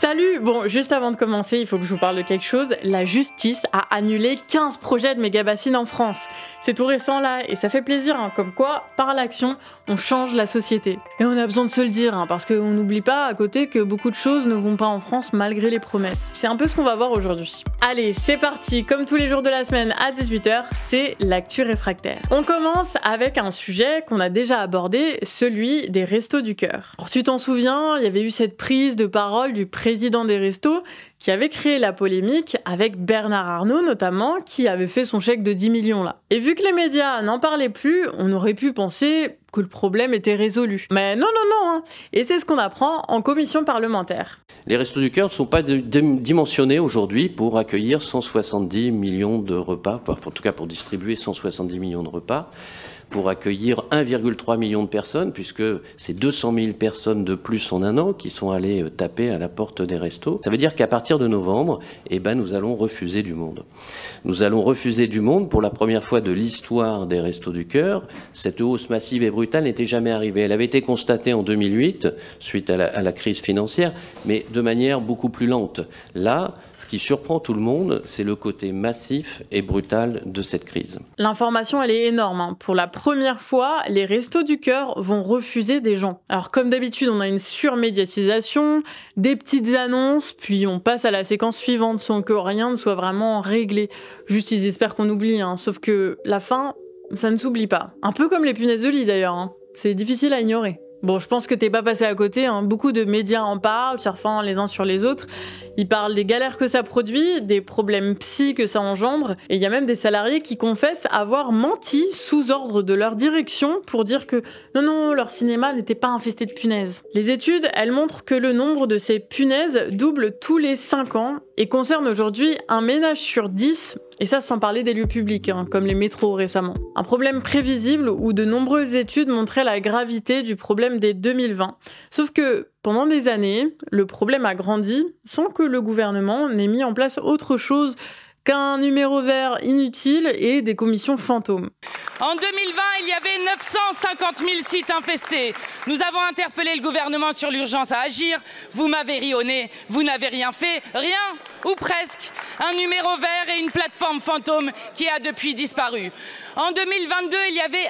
Salut! Bon, juste avant de commencer, il faut que je vous parle de quelque chose. La justice a annulé 15 projets de méga-bassines en France. C'est tout récent là, et ça fait plaisir, hein, comme quoi, par l'action, on change la société. Et on a besoin de se le dire, hein, parce qu'on n'oublie pas à côté que beaucoup de choses ne vont pas en France malgré les promesses. C'est un peu ce qu'on va voir aujourd'hui. Allez, c'est parti, comme tous les jours de la semaine à 18h, c'est l'actu réfractaire. On commence avec un sujet qu'on a déjà abordé, celui des restos du cœur. Alors tu t'en souviens, il y avait eu cette prise de parole du président des restos qui avait créé la polémique avec Bernard Arnault notamment, qui avait fait son chèque de 10 millions là. Et vu que les médias n'en parlaient plus, on aurait pu penser que le problème était résolu. Mais non, hein. Et c'est ce qu'on apprend en commission parlementaire. Les Restos du Cœur ne sont pas dimensionnés aujourd'hui pour accueillir 170 millions de repas, en tout cas pour distribuer 170 millions de repas, pour accueillir 1,3 million de personnes, puisque c'est 200 000 personnes de plus en un an qui sont allées taper à la porte des restos. Ça veut dire qu'à partir de novembre, nous allons refuser du monde. Nous allons refuser du monde pour la première fois de l'histoire des Restos du Cœur. Cette hausse massive et brutale n'était jamais arrivée. Elle avait été constatée en 2008, suite à la crise financière, mais de manière beaucoup plus lente. Là, ce qui surprend tout le monde, c'est le côté massif et brutal de cette crise. L'information, elle est énorme, hein. Pour la première fois, les Restos du Cœur vont refuser des gens. Alors comme d'habitude, on a une surmédiatisation, des petites annonces, puis on passe à la séquence suivante sans que rien ne soit vraiment réglé. Juste, ils espèrent qu'on oublie, hein. Sauf que la fin, ça ne s'oublie pas. Un peu comme les punaises de lit d'ailleurs, hein. C'est difficile à ignorer. Bon, je pense que t'es pas passé à côté, hein. Beaucoup de médias en parlent, surfant les uns sur les autres. Ils parlent des galères que ça produit, des problèmes psy que ça engendre, et il y a même des salariés qui confessent avoir menti sous ordre de leur direction pour dire que non, leur cinéma n'était pas infesté de punaises. Les études, elles montrent que le nombre de ces punaises double tous les 5 ans et concerne aujourd'hui un ménage sur 10, et ça sans parler des lieux publics, hein, comme les métros récemment. Un problème prévisible où de nombreuses études montraient la gravité du problème dès 2020. Sauf que pendant des années, le problème a grandi sans que le gouvernement n'ait mis en place autre chose qu'un numéro vert inutile et des commissions fantômes. En 2020, il y avait 950 000 sites infestés. Nous avons interpellé le gouvernement sur l'urgence à agir. Vous m'avez ri au nez, vous n'avez rien fait, rien ou presque. Un numéro vert et une plateforme fantôme qui a depuis disparu. En 2022, il y avait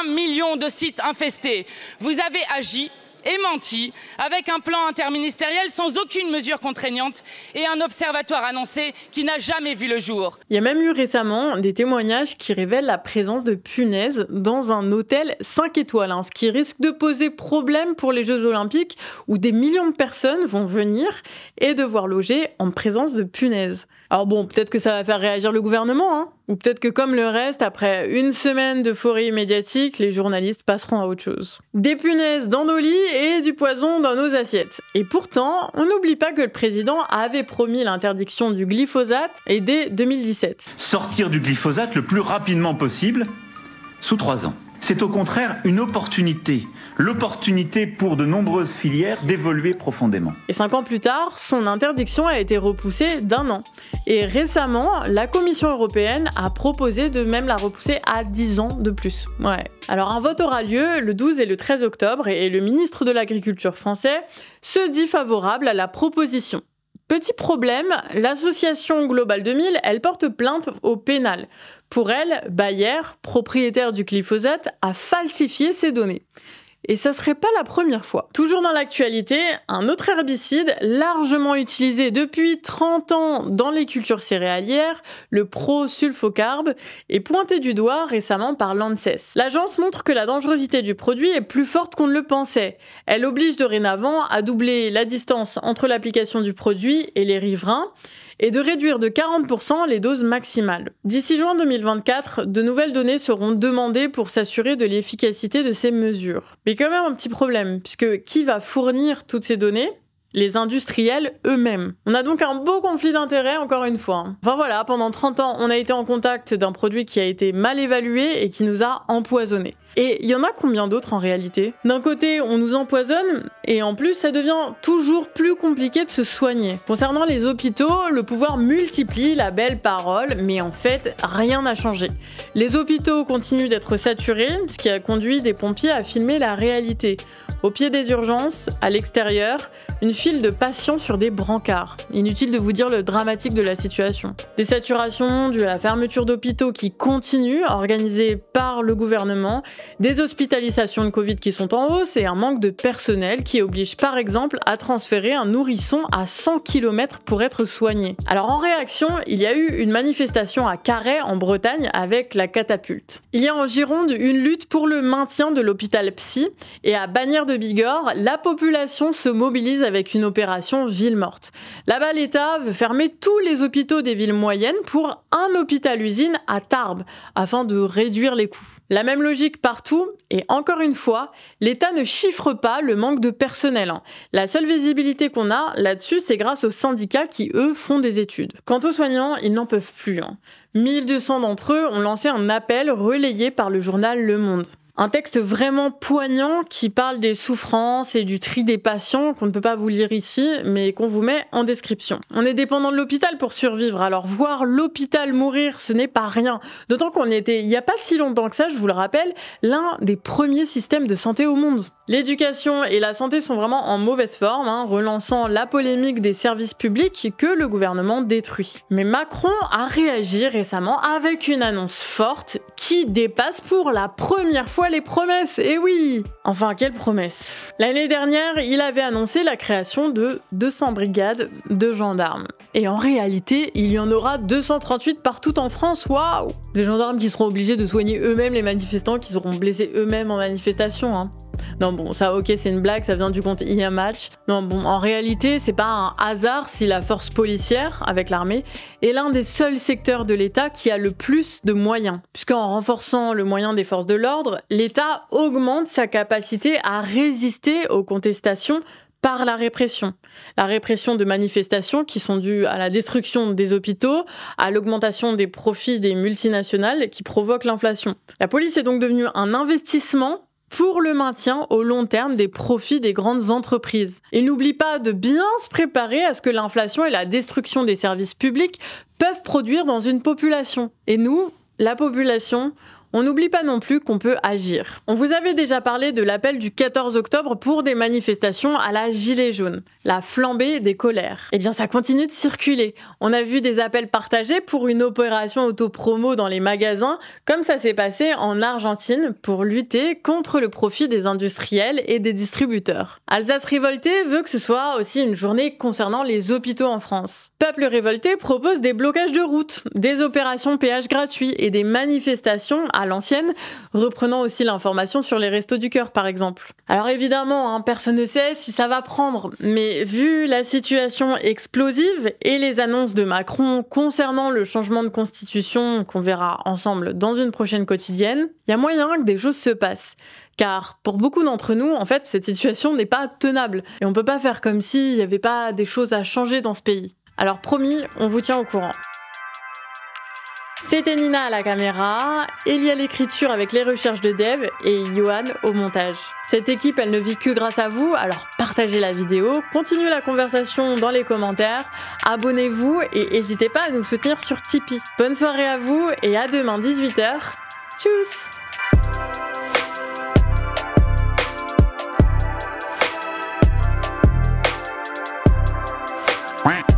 1,1 million de sites infestés. Vous avez agi et menti, avec un plan interministériel sans aucune mesure contraignante et un observatoire annoncé qui n'a jamais vu le jour. Il y a même eu récemment des témoignages qui révèlent la présence de punaises dans un hôtel 5 étoiles, hein, ce qui risque de poser problème pour les Jeux Olympiques où des millions de personnes vont venir et devoir loger en présence de punaises. Alors bon, peut-être que ça va faire réagir le gouvernement, hein, ou peut-être que comme le reste, après une semaine d'euphorie médiatique, les journalistes passeront à autre chose. Des punaises dans nos lits et du poison dans nos assiettes. Et pourtant, on n'oublie pas que le président avait promis l'interdiction du glyphosate et dès 2017. Sortir du glyphosate le plus rapidement possible, sous 3 ans. C'est au contraire une opportunité. L'opportunité pour de nombreuses filières d'évoluer profondément. Et 5 ans plus tard, son interdiction a été repoussée d'1 an. Et récemment, la Commission européenne a proposé de même la repousser à 10 ans de plus. Ouais. Alors un vote aura lieu le 12 et le 13 octobre et le ministre de l'Agriculture français se dit favorable à la proposition. Petit problème, l'association Global 2000, elle porte plainte au pénal. Pour elle, Bayer, propriétaire du glyphosate, a falsifié ses données. Et ça serait pas la première fois. Toujours dans l'actualité, un autre herbicide largement utilisé depuis 30 ans dans les cultures céréalières, le prosulfocarbe, est pointé du doigt récemment par l'ANSES. L'agence montre que la dangerosité du produit est plus forte qu'on ne le pensait. Elle oblige dorénavant à doubler la distance entre l'application du produit et les riverains, et de réduire de 40% les doses maximales. D'ici juin 2024, de nouvelles données seront demandées pour s'assurer de l'efficacité de ces mesures. Mais quand même un petit problème, puisque qui va fournir toutes ces données ? Les industriels eux-mêmes. On a donc un beau conflit d'intérêts encore une fois. Enfin voilà, pendant 30 ans, on a été en contact d'un produit qui a été mal évalué et qui nous a empoisonnés. Et il y en a combien d'autres en réalité? D'un côté, on nous empoisonne, et en plus, ça devient toujours plus compliqué de se soigner. Concernant les hôpitaux, le pouvoir multiplie la belle parole, mais en fait, rien n'a changé. Les hôpitaux continuent d'être saturés, ce qui a conduit des pompiers à filmer la réalité. Au pied des urgences, à l'extérieur, une file de patients sur des brancards. Inutile de vous dire le dramatique de la situation. Des saturations dues à la fermeture d'hôpitaux qui continuent, organisées par le gouvernement, des hospitalisations de Covid qui sont en hausse et un manque de personnel qui oblige par exemple à transférer un nourrisson à 100 km pour être soigné. Alors en réaction, il y a eu une manifestation à Carhaix en Bretagne avec la catapulte. Il y a en Gironde une lutte pour le maintien de l'hôpital psy et à Bagnères de Bigorre, la population se mobilise avec une opération ville morte. Là-bas, l'État veut fermer tous les hôpitaux des villes moyennes pour un hôpital-usine à Tarbes, afin de réduire les coûts. La même logique partout, et encore une fois, l'État ne chiffre pas le manque de personnel. La seule visibilité qu'on a là-dessus, c'est grâce aux syndicats qui, eux, font des études. Quant aux soignants, ils n'en peuvent plus. 1200 d'entre eux ont lancé un appel relayé par le journal Le Monde. Un texte vraiment poignant qui parle des souffrances et du tri des patients qu'on ne peut pas vous lire ici, mais qu'on vous met en description. On est dépendant de l'hôpital pour survivre, alors voir l'hôpital mourir, ce n'est pas rien. D'autant qu'on était, il n'y a pas si longtemps que ça, je vous le rappelle, l'un des premiers systèmes de santé au monde. L'éducation et la santé sont vraiment en mauvaise forme, relançant la polémique des services publics que le gouvernement détruit. Mais Macron a réagi récemment avec une annonce forte qui dépasse pour la première fois les promesses, et oui! Enfin, quelle promesse? L'année dernière, il avait annoncé la création de 200 brigades de gendarmes. Et en réalité, il y en aura 238 partout en France, waouh! Des gendarmes qui seront obligés de soigner eux-mêmes les manifestants qui seront blessés eux-mêmes en manifestation, Non bon, ça ok, c'est une blague, ça vient du compte IAMatch. Non bon, en réalité, c'est pas un hasard si la force policière, avec l'armée, est l'un des seuls secteurs de l'État qui a le plus de moyens. Puisqu'en renforçant le moyen des forces de l'ordre, l'État augmente sa capacité à résister aux contestations par la répression. La répression de manifestations qui sont dues à la destruction des hôpitaux, à l'augmentation des profits des multinationales qui provoquent l'inflation. La police est donc devenue un investissement pour le maintien au long terme des profits des grandes entreprises. Et n'oublie pas de bien se préparer à ce que l'inflation et la destruction des services publics peuvent produire dans une population. Et nous, la population, on n'oublie pas non plus qu'on peut agir. On vous avait déjà parlé de l'appel du 14 octobre pour des manifestations à la gilet jaune, la flambée des colères. Eh bien ça continue de circuler. On a vu des appels partagés pour une opération auto-promo dans les magasins, comme ça s'est passé en Argentine pour lutter contre le profit des industriels et des distributeurs. Alsace Révoltée veut que ce soit aussi une journée concernant les hôpitaux en France. Peuple Révolté propose des blocages de routes, des opérations péage gratuits et des manifestations à l'ancienne, reprenant aussi l'information sur les Restos du Cœur par exemple. Alors évidemment, personne ne sait si ça va prendre, mais vu la situation explosive et les annonces de Macron concernant le changement de constitution qu'on verra ensemble dans une prochaine quotidienne, il y a moyen que des choses se passent. Car pour beaucoup d'entre nous, en fait, cette situation n'est pas tenable. Et on peut pas faire comme s'il n'y avait pas des choses à changer dans ce pays. Alors promis, on vous tient au courant. C'était Nina à la caméra, Elie à l'écriture avec les recherches de Dev et Johan au montage. Cette équipe, elle ne vit que grâce à vous, alors partagez la vidéo, continuez la conversation dans les commentaires, abonnez-vous et n'hésitez pas à nous soutenir sur Tipeee. Bonne soirée à vous et à demain 18h. Tchuss! Quack.